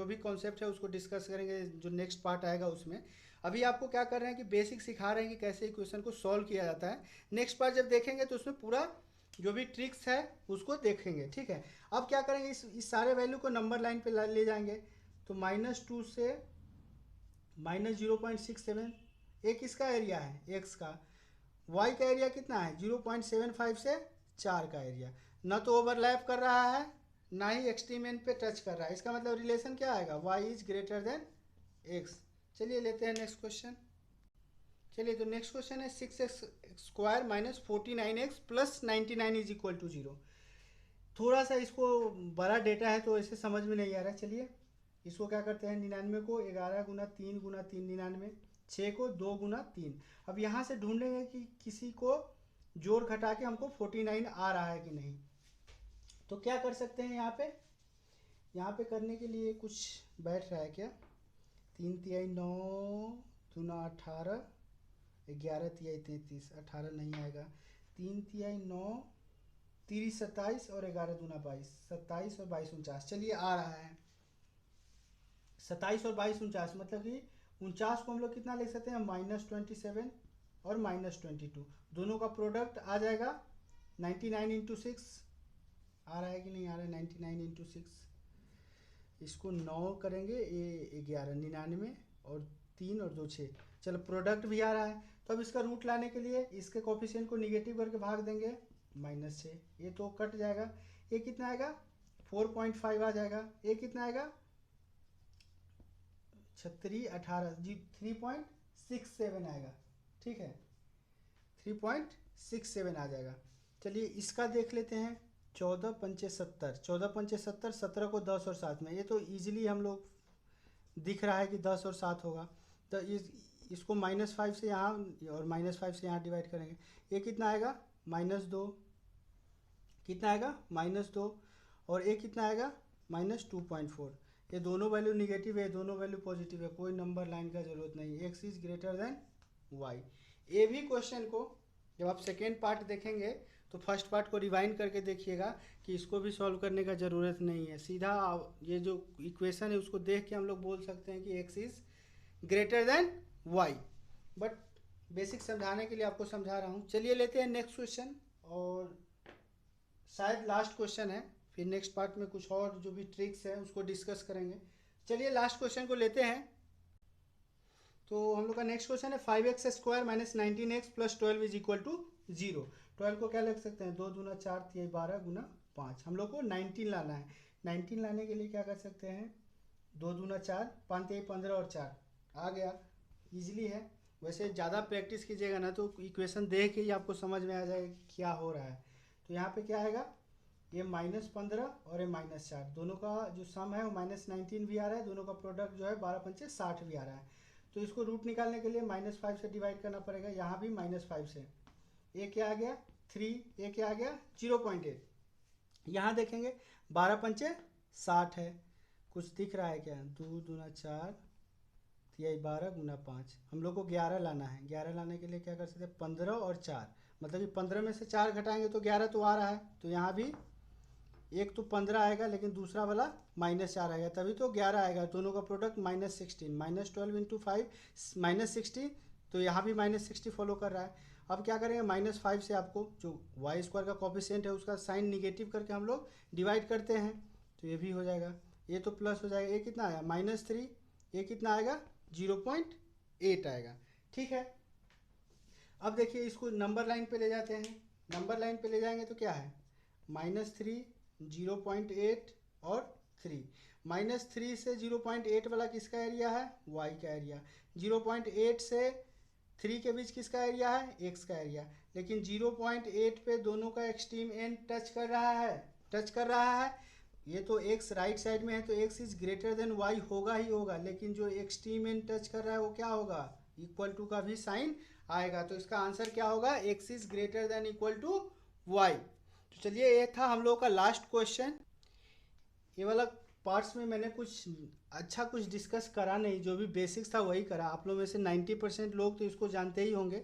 भी कॉन्सेप्ट है उसको डिस्कस करेंगे जो नेक्स्ट पार्ट आएगा उसमें। अभी आपको क्या कर रहे हैं कि बेसिक सिखा रहे हैं कि कैसे इक्वेशन को सॉल्व किया जाता है। नेक्स्ट पार्ट जब देखेंगे तो उसमें पूरा जो भी ट्रिक्स है उसको देखेंगे। ठीक है। अब क्या करेंगे, इस सारे वैल्यू को नंबर लाइन पे ले जाएंगे। तो -2 से -0.67, ये किसका एरिया है, एक्स का। वाई का एरिया कितना है 0.75 से 4 का एरिया, ना तो ओवरलैप कर रहा है ना ही एक्सट्रीम एंड पे टच कर रहा है। इसका मतलब रिलेशन क्या आएगा, y is greater then x। चलिए लेते हैं नेक्स्ट क्वेश्चन। चलिए तो नेक्स्ट क्वेश्चन है 6x² - 49x + 99 is equal to 0। थोड़ा सा इसको बड़ा डेटा है तो ऐसे समझ में नहीं आ रहा है। चलिए इसको क्या करते हैं, 99 को 11×3×3 99, 6 को 2×3। अब यहाँ से ढूंढेंगे कि किसी को जोड़ घटा के हमको 49 आ रहा है कि नहीं। तो क्या कर सकते हैं, यहाँ पे करने के लिए कुछ बैठ रहा है क्या, 3×3 9, 2×18, 11×3 33, 18 नहीं आएगा, 3×3 9, 3 27 और 11×2 22, 27 और 22 49। चलिए आ रहा है 27 और 22 49, मतलब कि 49 को हम लोग कितना लिख सकते हैं, -27 और -22, दोनों का प्रोडक्ट आ जाएगा 99 × 6। आ रहा है कि नहीं आ रहा है, 99 × 6, इसको 9 करेंगे, ये 11 99 और 3 और 2 6। चलो प्रोडक्ट भी आ रहा है। तो अब इसका रूट लाने के लिए इसके कोफिशिएंट को निगेटिव करके भाग देंगे, -6, ये तो कट जाएगा। ये कितना आएगा 4.5 आ जाएगा। ये कितना आएगा 36 18 जी 3.67 आएगा। ठीक है 3.67 आ जाएगा। चलिए इसका देख लेते हैं, 14×5 = 70, 17 को 10 और 7 में, ये तो इजीली हम लोग दिख रहा है कि 10 और 7 होगा। तो इसको -5 से यहाँ और -5 से यहाँ डिवाइड करेंगे, ये कितना आएगा -2, कितना आएगा -2, और ये कितना आएगा -2.4। ये दोनों वैल्यू निगेटिव है, दोनों वैल्यू पॉजिटिव है, कोई नंबर लाइन का जरूरत नहीं, x is greater then y। ये भी क्वेश्चन को जब आप सेकेंड पार्ट देखेंगे तो फर्स्ट पार्ट को रिवाइंड करके देखिएगा कि इसको भी सॉल्व करने का ज़रूरत नहीं है। सीधा ये जो इक्वेशन है उसको देख के हम लोग बोल सकते हैं कि x is greater then y, but basic समझाने के लिए आपको समझा रहा हूँ। चलिए लेते हैं नेक्स्ट क्वेश्चन, और शायद लास्ट क्वेश्चन है, फिर नेक्स्ट पार्ट में कुछ और जो भी ट्रिक्स है उसको डिस्कस करेंगे। चलिए लास्ट क्वेश्चन को लेते हैं। तो हम लोग का नेक्स्ट क्वेश्चन है 5x² - 19x + 12 is equal to 0। 12 को क्या लिख सकते हैं, 2×4 = 12×5। हम लोग को 19 लाना है। 19 लाने के लिए क्या कर सकते हैं, 2×4 5 × 15 और 4 आ गया, ईजिली है। वैसे ज़्यादा प्रैक्टिस कीजिएगा ना तो इक्वेशन देख के ही आपको समझ में आ जाएगा कि क्या हो रहा है। तो यहाँ पे क्या आएगा, ये -15 और ये -4, दोनों का जो सम है वो -19 भी आ रहा है, दोनों का प्रोडक्ट जो है 12 पंचे 60 भी आ रहा है। तो इसको रूट निकालने के लिए -5 से डिवाइड करना पड़ेगा, यहाँ भी -5 से। ये क्या आ गया 3, ये क्या आ गया 0.8। यहाँ देखेंगे 12 पंचे 60 है, कुछ दिख रहा है क्या, 2 दूना 4, यही 12 गुना 5, हम लोग को 11 लाना है। 11 लाने के लिए क्या कर सकते हैं, 15 और 4, मतलब कि 15 में से 4 घटाएंगे तो 11 तो आ रहा है। तो यहाँ भी एक तो 15 आएगा लेकिन दूसरा वाला -4 आएगा, तभी तो 11 आएगा। दोनों का प्रोडक्ट -16, -12 इंटू 5 -60, तो यहाँ भी -60 फॉलो कर रहा है। अब क्या करेंगे, -5 से आपको जो वाई स्क्वायर का कॉफिशिएंट है उसका साइन निगेटिव करके हम लोग डिवाइड करते हैं, तो ये भी हो जाएगा। ये तो प्लस हो जाएगा, ये कितना आया -3, ये कितना आएगा 0.8 आएगा। ठीक है, अब देखिए इसको नंबर लाइन पे ले जाते हैं। नंबर लाइन पे ले जाएंगे तो क्या है, -3, 0.8 और 3। -3 से 0.8 वाला किसका एरिया है, y का एरिया। 0.8 से 3 के बीच किसका एरिया है, x का एरिया। लेकिन 0.8 पे दोनों का एक्सट्रीम एंड टच कर रहा है। ये तो x राइट साइड में है तो x is greater then y होगा ही होगा, लेकिन जो एक्सट्रीम एंड टच कर रहा है वो क्या होगा, इक्वल टू का भी साइन आएगा। तो इसका आंसर क्या होगा, x is greater than equal to y। तो चलिए, ये था हम लोग का लास्ट क्वेश्चन। ये वाला पार्ट्स में मैंने कुछ डिस्कस करा नहीं, जो भी बेसिक्स था वही करा। आप लोग में से 90% लोग तो इसको जानते ही होंगे,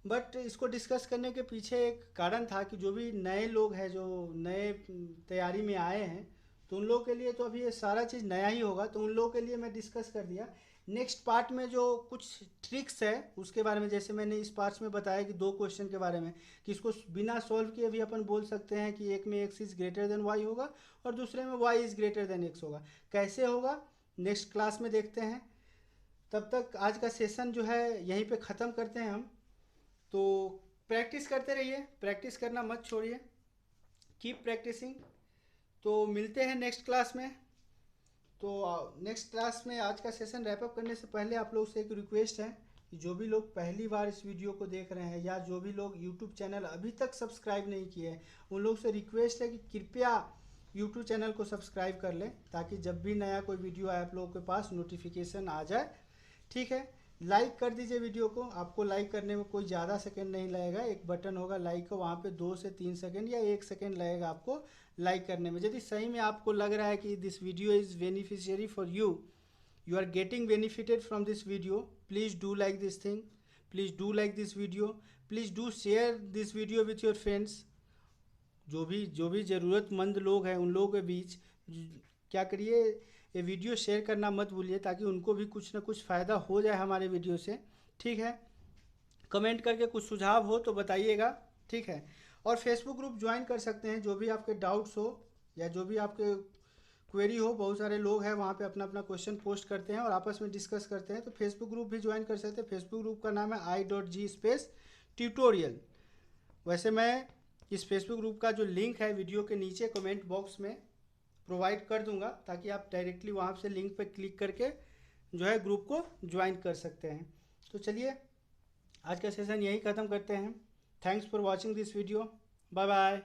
बट इसको डिस्कस करने के पीछे एक कारण था कि जो भी नए लोग हैं, जो नए तैयारी में आए हैं, तो उन लोगों के लिए तो अभी ये सारा चीज़ नया ही होगा, तो उन लोगों के लिए मैं डिस्कस कर दिया। नेक्स्ट पार्ट में जो कुछ ट्रिक्स है उसके बारे में, जैसे मैंने इस पार्ट्स में बताया कि 2 क्वेश्चन के बारे में, कि इसको बिना सॉल्व किए भी अपन बोल सकते हैं कि एक में x is greater than y होगा और दूसरे में y is greater than x होगा। कैसे होगा नेक्स्ट क्लास में देखते हैं। तब तक आज का सेशन जो है यहीं पे ख़त्म करते हैं हम। तो प्रैक्टिस करते रहिए, प्रैक्टिस करना मत छोड़िए, कीप प्रैक्टिसिंग। तो मिलते हैं नेक्स्ट क्लास में। तो नेक्स्ट क्लास में आज का सेशन रैप अप करने से पहले आप लोग से एक रिक्वेस्ट है कि जो भी लोग पहली बार इस वीडियो को देख रहे हैं या जो भी लोग यूट्यूब चैनल अभी तक सब्सक्राइब नहीं किए हैं, उन लोग से रिक्वेस्ट है कि कृपया यूट्यूब चैनल को सब्सक्राइब कर लें, ताकि जब भी नया कोई वीडियो आए आप लोगों के पास नोटिफिकेशन आ जाए। ठीक है, लाइक कर दीजिए वीडियो को। आपको लाइक करने में कोई ज़्यादा सेकंड नहीं लगेगा, एक बटन होगा लाइक का, वहाँ पे 2 से 3 सेकंड या 1 सेकंड लगेगा आपको लाइक करने में। यदि सही में आपको लग रहा है कि this video is beneficiary for you, you are getting benefited from this video, please do like this thing, please do like this video, please do share this video with your friends. जो भी ज़रूरतमंद लोग हैं उन लोगों के बीच क्या करिए, ये वीडियो शेयर करना मत भूलिए, ताकि उनको भी कुछ ना कुछ फ़ायदा हो जाए हमारे वीडियो से। ठीक है, कमेंट करके कुछ सुझाव हो तो बताइएगा। ठीक है, और फेसबुक ग्रुप ज्वाइन कर सकते हैं, जो भी आपके डाउट्स हो या जो भी आपके क्वेरी हो, बहुत सारे लोग हैं वहाँ पे अपना अपना क्वेश्चन पोस्ट करते हैं और आपस में डिस्कस करते हैं, तो फेसबुक ग्रुप भी ज्वाइन कर सकते हैं। फेसबुक ग्रुप का नाम है i.g/ट्यूटोरियल। वैसे मैं इस फेसबुक ग्रुप का जो लिंक है वीडियो के नीचे कमेंट बॉक्स में प्रोवाइड कर दूंगा, ताकि आप डायरेक्टली वहाँ से लिंक पर क्लिक करके जो है ग्रुप को ज्वाइन कर सकते हैं। तो चलिए, आज का सेशन यही ख़त्म करते हैं। Thanks for watching this video, bye bye.